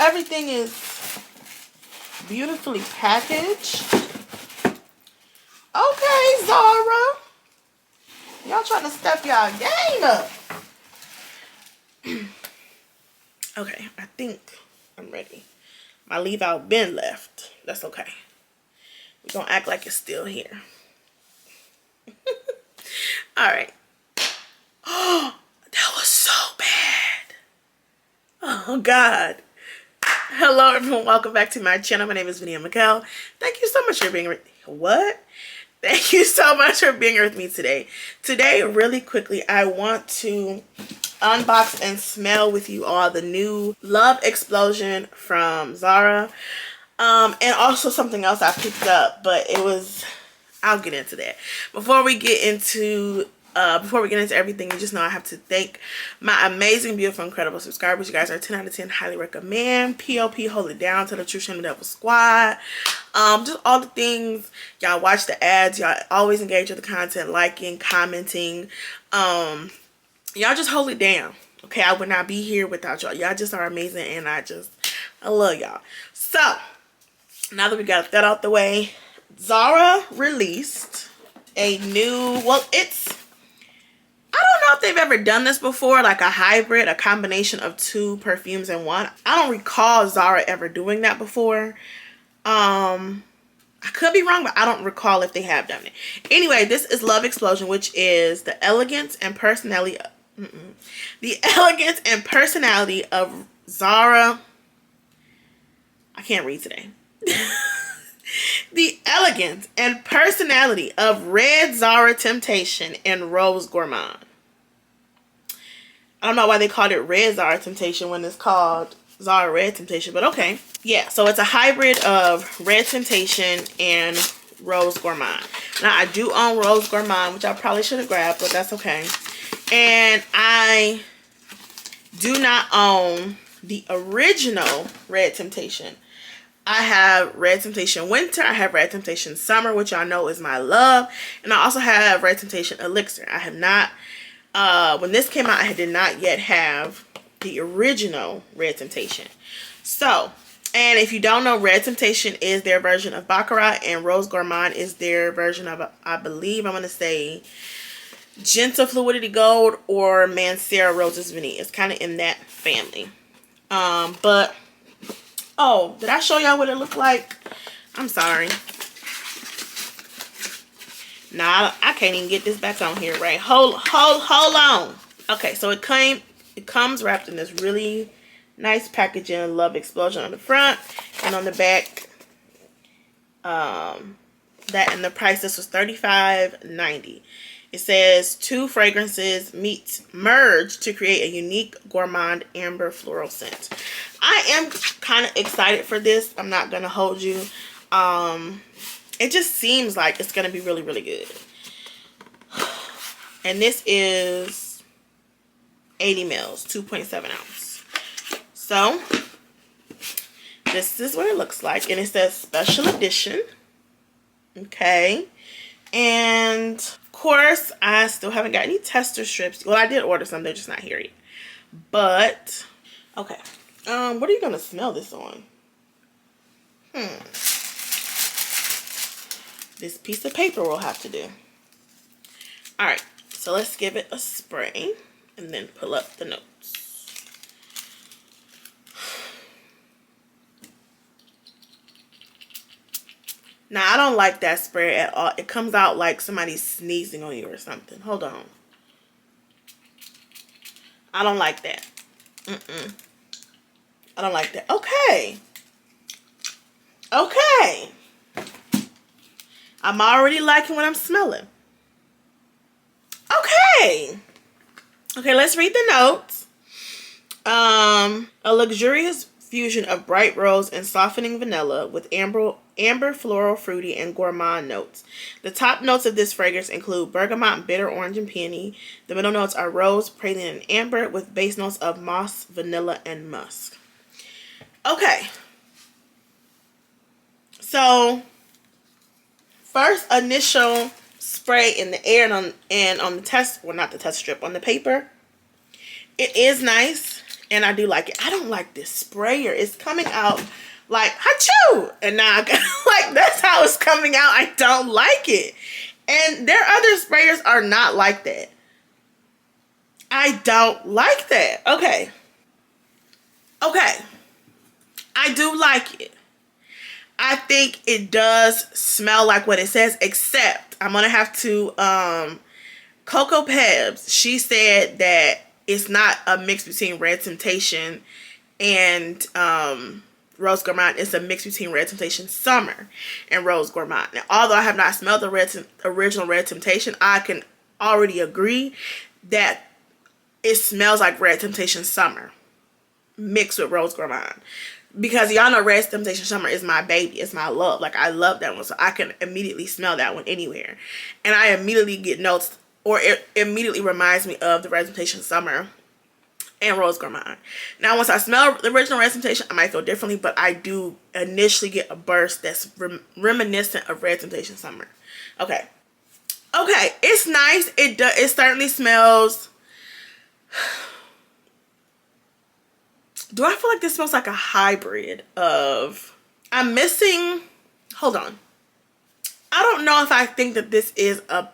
everything is beautifully packaged. Okay, Zara. Y'all trying to step y'all game up. Okay, I think I'm ready. My leave out bin left. That's okay. We're gonna act like it's still here. Alright. Oh, that was so bad. Oh God. Hello everyone, welcome back to my channel. My name is Vinny McKell. Thank you so much for being with Thank you so much for being here with me today. Today, really quickly, I want to unbox and smell with you all the new Love Explosion from Zara. And also something else I picked up, but I'll get into that. Before we get into everything, you just know I have to thank my amazing, beautiful, incredible subscribers. You guys are 10 out of 10. Highly recommend. POP, hold it down to the True Shame Devil Squad. Just all the things. Y'all watch the ads. Y'all always engage with the content, liking, commenting. Y'all just hold it down. Okay, I would not be here without y'all. Y'all just are amazing, and I love y'all. So, now that we got that out the way, Zara released a new, I don't know if they've ever done this before, like a hybrid, a combination of two perfumes in one. I don't recall Zara ever doing that before. I could be wrong, but I don't recall if they have done it. Anyway, this is Love Explosion, which is the elegance and personality of Zara. I can't read today. The elegance and personality of Red Zara Temptation and Rose Gourmand. I don't know why they called it Red Zara Temptation when it's called Zara Red Temptation, but okay. Yeah, so it's a hybrid of Red Temptation and Rose Gourmand. Now, I do own Rose Gourmand, which I probably should have grabbed, but that's okay. And I do not own the original Red Temptation. I have Red Temptation Winter. I have Red Temptation Summer, which y'all know is my love. And I also have Red Temptation Elixir. I have not, when this came out, I did not yet have the original Red Temptation. So, and if you don't know, Red Temptation is their version of Baccarat, and Rose Gourmand is their version of, I believe, I'm going to say, Gentle Fluidity Gold or Mancera Roses Vanille. It's kind of in that family. But... oh, did I show y'all what it looked like? I'm sorry. Nah, I can't even get this back on here, right? Hold on. Okay, so it comes wrapped in this really nice packaging. Love Explosion on the front, and on the back, that, and the price, this was $35.90. It says 2 fragrances merge to create a unique gourmand amber floral scent. I am kind of excited for this. I'm not going to hold you. It just seems like it's going to be really, really good. And this is 80 mils, 2.7 ounce. So, this is what it looks like. And it says special edition. Okay. And... of course, I still haven't got any tester strips. Well, I did order some. They're just not here yet. But, okay. What are you going to smell this on? This piece of paper will have to do. Alright. So, let's give it a spray. And then pull up the notes. Now, I don't like that spray at all. It comes out like somebody's sneezing on you or something. Hold on. I don't like that. I don't like that. Okay. Okay. I'm already liking what I'm smelling. Okay. Okay, let's read the notes. A luxurious fusion of bright rose and softening vanilla with amber, floral, fruity, and gourmand notes. The top notes of this fragrance include bergamot, bitter orange, and peony. The middle notes are rose, praline, and amber with base notes of moss, vanilla, and musk. Okay. So, first initial spray in the air and on the test, well, not the test strip, on the paper. It is nice. and I do like it. I don't like this sprayer. It's coming out like achoo, and now I got like that's how it's coming out. I don't like it. And their other sprayers are not like that. I don't like that. Okay. Okay. I do like it. I think it does smell like what it says, except I'm going to have to, Coco Pebs, she said that it's not a mix between Red Temptation and, Rose Gourmand. It's a mix between Red Temptation Summer and Rose Gourmand. Now, although I have not smelled the original Red Temptation, I can already agree that it smells like Red Temptation Summer mixed with Rose Gourmand. Because y'all know Red Temptation Summer is my baby. It's my love. Like, I love that one. So I can immediately smell that one anywhere. And I immediately get notes, or it immediately reminds me of the Red Temptation Summer and Rose Gourmand. Now, once I smell the original Red Temptation, I might feel differently. But I do initially get a burst that's reminiscent of Red Temptation Summer. Okay. Okay. It's nice. It certainly smells... Do I feel like this smells like a hybrid of... I'm missing... Hold on. I don't know if I think that this is a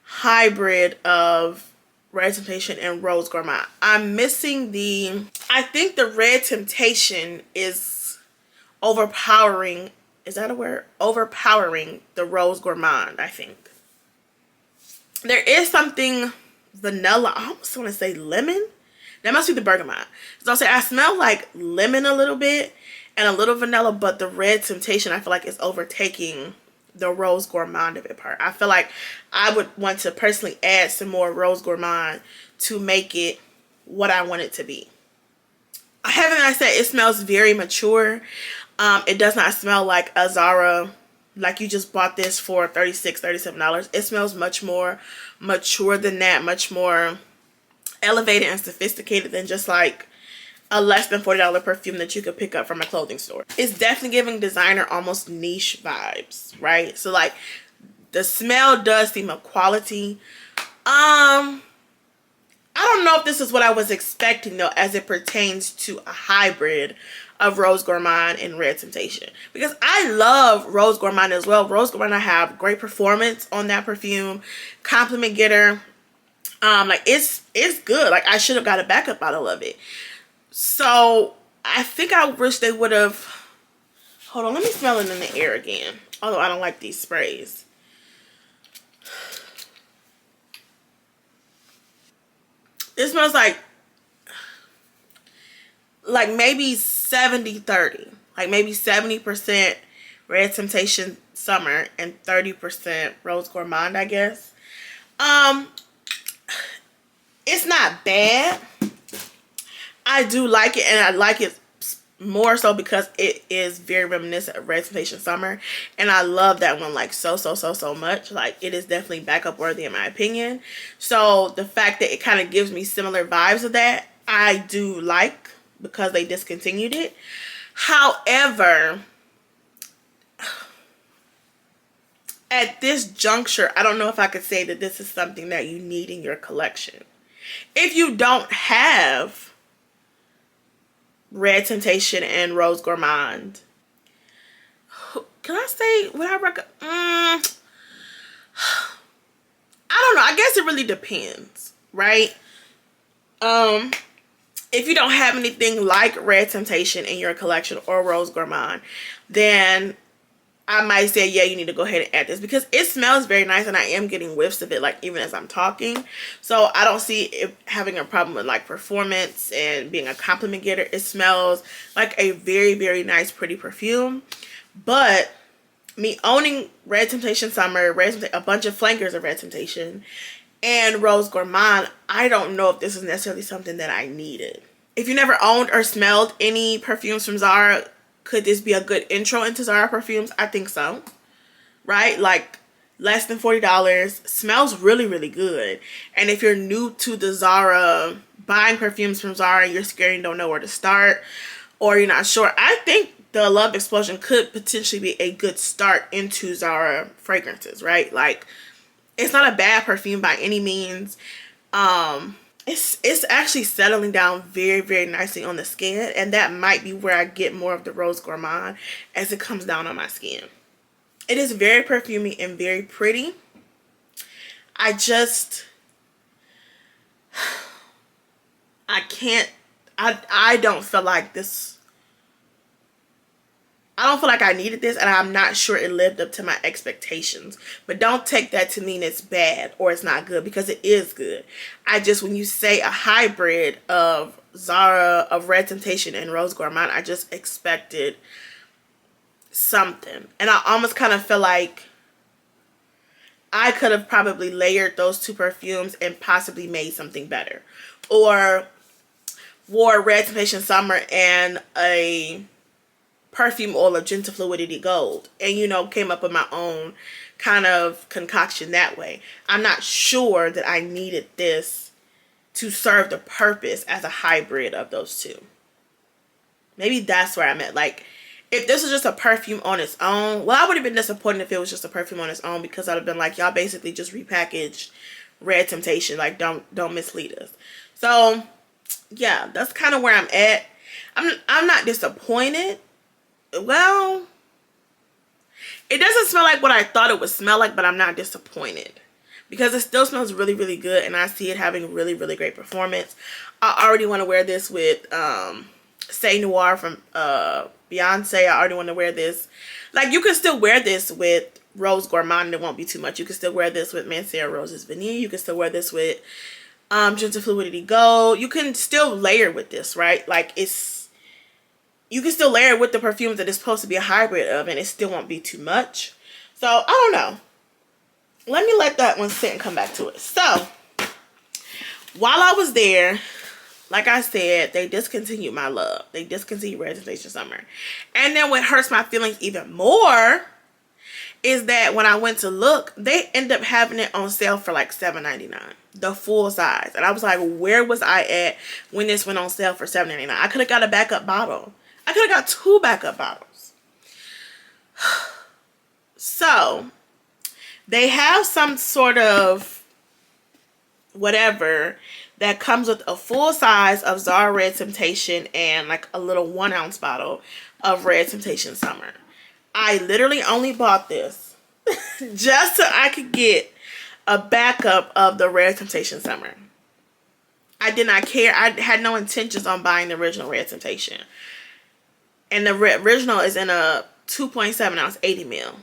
hybrid of Red Temptation and Rose Gourmand. I'm missing the... I think the Red Temptation is overpowering... Is that a word? Overpowering the Rose Gourmand, I think. There is something vanilla. I almost want to say lemon. That must be the bergamot. So I'll say I smell like lemon a little bit and a little vanilla, but the Red Temptation I feel like is overtaking the Rose Gourmand of it part. I feel like I would want to personally add some more Rose Gourmand to make it what I want it to be. Having that said, it smells very mature. It does not smell like a Zara, like you just bought this for $36, $37. It smells much more mature than that, much more elevated and sophisticated than just like a less than $40 perfume that you could pick up from a clothing store. It's definitely giving designer, almost niche vibes, right? So like the smell does seem of quality. I don't know if this is what I was expecting though, as it pertains to a hybrid of Rose Gourmand and Red Temptation, because I love Rose Gourmand as well. Rose Gourmand, I have great performance on that perfume, compliment getter. Like it's good. Like I should have got a backup bottle of it. So I think I wish they would have. Hold on, let me smell it in the air again. Although I don't like these sprays. It smells like maybe 70-30. Like maybe 70% Red Temptation Summer and 30% Rose Gourmand, I guess. It's not bad. I do like it, and I like it more so because it is very reminiscent of Red Temptation Summer, and I love that one like so much. Like it is definitely backup worthy in my opinion. So the fact that it kind of gives me similar vibes of that, I do like, because they discontinued it. However, at this juncture, I don't know if I could say that this is something that you need in your collection. If you don't have Red Temptation and Rose Gourmand, can I say what I recommend? I don't know. I guess it really depends, right? If you don't have anything like Red Temptation in your collection or Rose Gourmand, then I might say, yeah, you need to go ahead and add this, because it smells very nice and I am getting whiffs of it like even as I'm talking. So I don't see it having a problem with like performance and being a compliment getter. It smells like a very nice, pretty perfume. But me owning Red Temptation Summer, a bunch of flankers of Red Temptation, and Rose Gourmand, I don't know if this is necessarily something that I needed. If you never owned or smelled any perfumes from Zara, could this be a good intro into Zara perfumes? I think so. Right? Like less than $40. Smells really good. And if you're new to the Zara, buying perfumes from Zara, you're scared and don't know where to start, or you're not sure, I think the Love Explosion could potentially be a good start into Zara fragrances, right? Like it's not a bad perfume by any means. It's actually settling down very, very nicely on the skin, and that might be where I get more of the Rose Gourmand as it comes down on my skin. It is very perfumey and very pretty. I just, I can't, I don't feel like this, I don't feel like I needed this, and I'm not sure it lived up to my expectations. But don't take that to mean it's bad or it's not good, because it is good. I just, when you say a hybrid of Zara, of Red Temptation and Rose Gourmand, I just expected something. And I almost kind of feel like I could have probably layered those two perfumes and possibly made something better. Or wore Red Temptation Summer and a perfume oil of Gentle Fluidity Gold, and, you know, came up with my own kind of concoction that way. I'm not sure that I needed this to serve the purpose as a hybrid of those two. Maybe that's where I'm at. Like, if this was just a perfume on its own, well, I would have been disappointed if it was just a perfume on its own, because I'd have been like, y'all basically just repackaged Red Temptation. Like, don't mislead us. So yeah, that's kind of where I'm at. I'm not disappointed. Well, it doesn't smell like what I thought it would smell like, but I'm not disappointed, because it still smells really, really good, and I see it having really, really great performance. I already want to wear this with Say Noir from Beyonce. I already want to wear this. Like, you can still wear this with Rose Gourmand. It won't be too much. You can still wear this with Mancera Rose's Vanille. You can still wear this with Gentle Fluidity Gold. You can still layer with this, right? Like, you can still layer it with the perfumes that it's supposed to be a hybrid of, and it still won't be too much. So, I don't know. Let me let that one sit and come back to it. So, while I was there, like I said, they discontinued my love. They discontinued Red Temptation Summer. And then what hurts my feelings even more is that when I went to look, they ended up having it on sale for like $7.99. The full size. And I was like, where was I at when this went on sale for $7.99? I could have got a backup bottle. I could have got 2 backup bottles. So, they have some sort of whatever that comes with a full size of Zara Red Temptation and like a little 1 ounce bottle of Red Temptation Summer. I literally only bought this just so I could get a backup of the Red Temptation Summer. I did not care. I had no intentions on buying the original Red Temptation. And the original is in a 2.7 ounce 80 ml.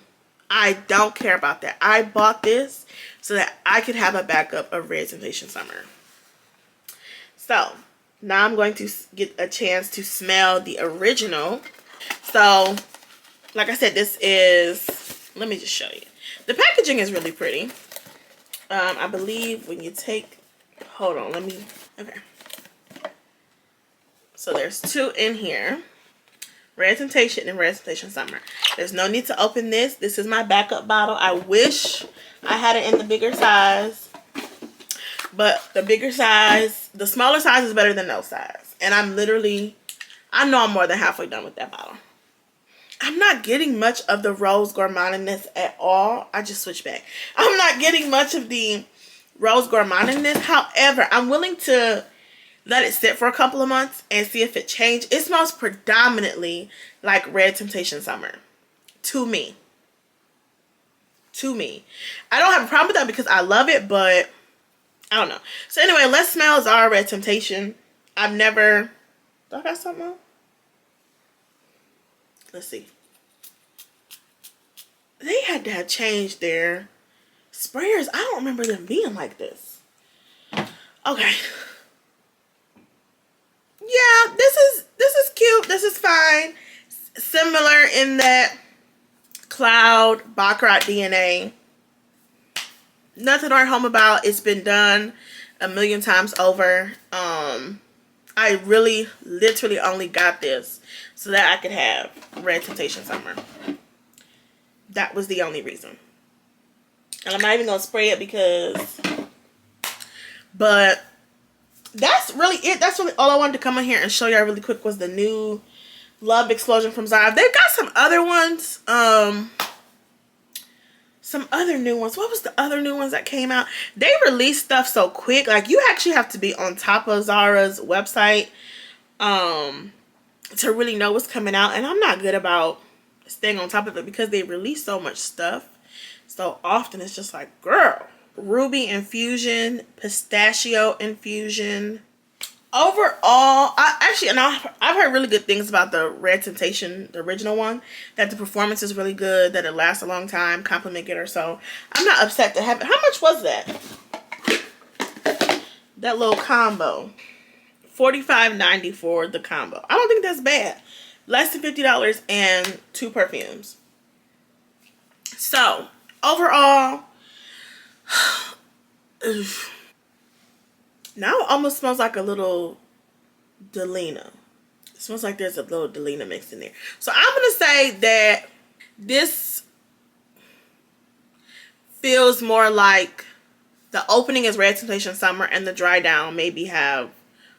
I don't care about that. I bought this so that I could have a backup of Red Temptation Summer. So, now I'm going to get a chance to smell the original. So, like I said, this is, let me just show you. The packaging is really pretty. I believe when you take, hold on, let me, okay. So, there's 2 in here. Red Temptation and Red Temptation Summer. There's no need to open this. This is my backup bottle. I wish I had it in the bigger size. But the bigger size, the smaller size is better than no size. And I'm literally, I know I'm more than halfway done with that bottle. I'm not getting much of the Rose Gourmandness at all. I just switched back. I'm not getting much of the Rose Gourmandness. However, I'm willing to let it sit for a couple of months and see if it changes. It smells predominantly like Red Temptation Summer. To me. To me. I don't have a problem with that because I love it, but I don't know. So anyway, let's smell Zara Red Temptation. I've never... Do I got something on? Let's see. They had to have changed their sprayers. I don't remember them being like this. Okay. Yeah, this is cute. This is fine. Similar in that Cloud Baccarat DNA. Nothing to write home about. It's been done a million times over. I really literally only got this so that I could have Red Temptation Summer. That was the only reason. And I'm not even going to spray it because... But that's really it. That's really all I wanted to come in here and show y'all really quick was the new Love Explosion from Zara. They've got some other ones. some other new ones. What was the other new ones that came out? They release stuff so quick. Like, you actually have to be on top of Zara's website to really know what's coming out. And I'm not good about staying on top of it because they release so much stuff so often. It's just like, girl. Ruby infusion, pistachio infusion. Overall, I've heard really good things about the Red Temptation, the original one. That the performance is really good, that it lasts a long time, compliment getter. So I'm not upset to have it. How much was that? That little combo, $45.90 for the combo. I don't think that's bad. Less than $50 and 2 perfumes. So overall, now it almost smells like a little Delina. It smells like there's a little Delina mixed in there. So I'm going to say that this feels more like the opening is Red Temptation Summer and the dry down maybe have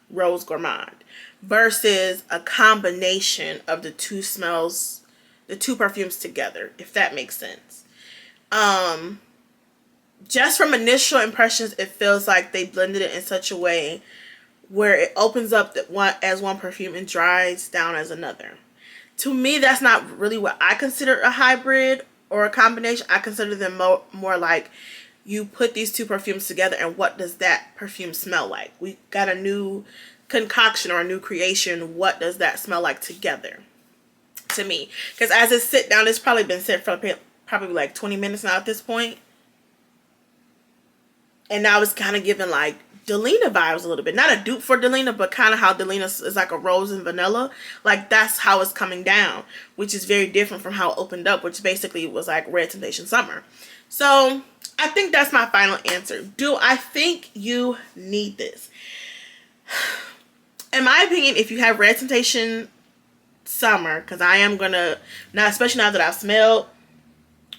Rose Gourmand versus a combination of the two smells, the two perfumes together, if that makes sense. Just from initial impressions, it feels like they blended it in such a way where it opens up as one perfume and dries down as another. To me, that's not really what I consider a hybrid or a combination. I consider them more like you put these two perfumes together and what does that perfume smell like? We got a new concoction or a new creation. What does that smell like together? To me. Because as it sit down, it's probably been set for probably like 20 minutes now at this point. And now it's kind of giving like Delina vibes a little bit. Not a dupe for Delina, but kind of how Delina is like a rose and vanilla. Like that's how it's coming down, which is very different from how it opened up, which basically was like Red Temptation Summer. So I think that's my final answer. Do I think you need this? In my opinion, if you have Red Temptation Summer, because I am going to, now especially now that I've smelled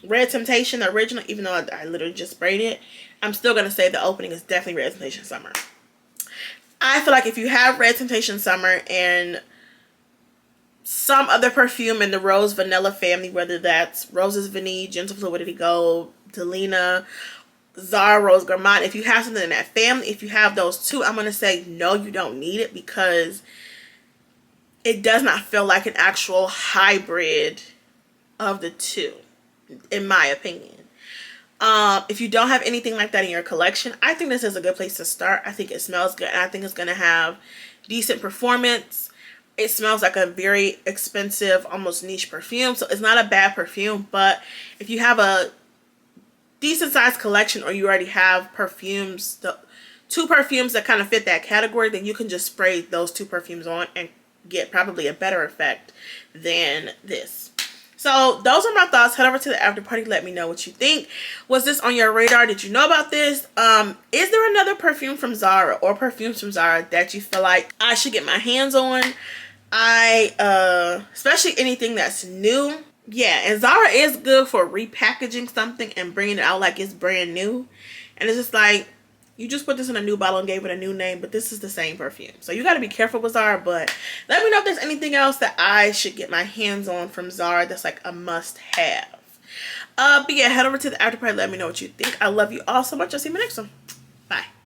Red Temptation, the original, even though I literally just sprayed it, I'm still going to say the opening is definitely Red Temptation Summer. I feel like if you have Red Temptation Summer and some other perfume in the Rose Vanilla family, whether that's Rose's Vanille, Gentle Fluidity Gold, Delina, Zara Rose Gourmand, if you have something in that family, if you have those two, I'm going to say no, you don't need it because it does not feel like an actual hybrid of the two, in my opinion. If you don't have anything like that in your collection, I think this is a good place to start. I think it smells good and I think it's going to have decent performance. It smells like a very expensive, almost niche perfume. So it's not a bad perfume, but if you have a decent sized collection or you already have perfumes, the two perfumes that kind of fit that category, then you can just spray those two perfumes on and get probably a better effect than this. So those are my thoughts. Head over to the after party. Let me know what you think. Was this on your radar? Did you know about this? Is there another perfume from Zara or perfumes from Zara that you feel like I should get my hands on? Especially anything that's new. Yeah, and Zara is good for repackaging something and bringing it out like it's brand new. And it's just like, you just put this in a new bottle and gave it a new name, but this is the same perfume. So you got to be careful with Zara, but let me know if there's anything else that I should get my hands on from Zara that's like a must-have. But yeah, head over to the after party. Let me know what you think. I love you all so much. I'll see you in my next one. Bye.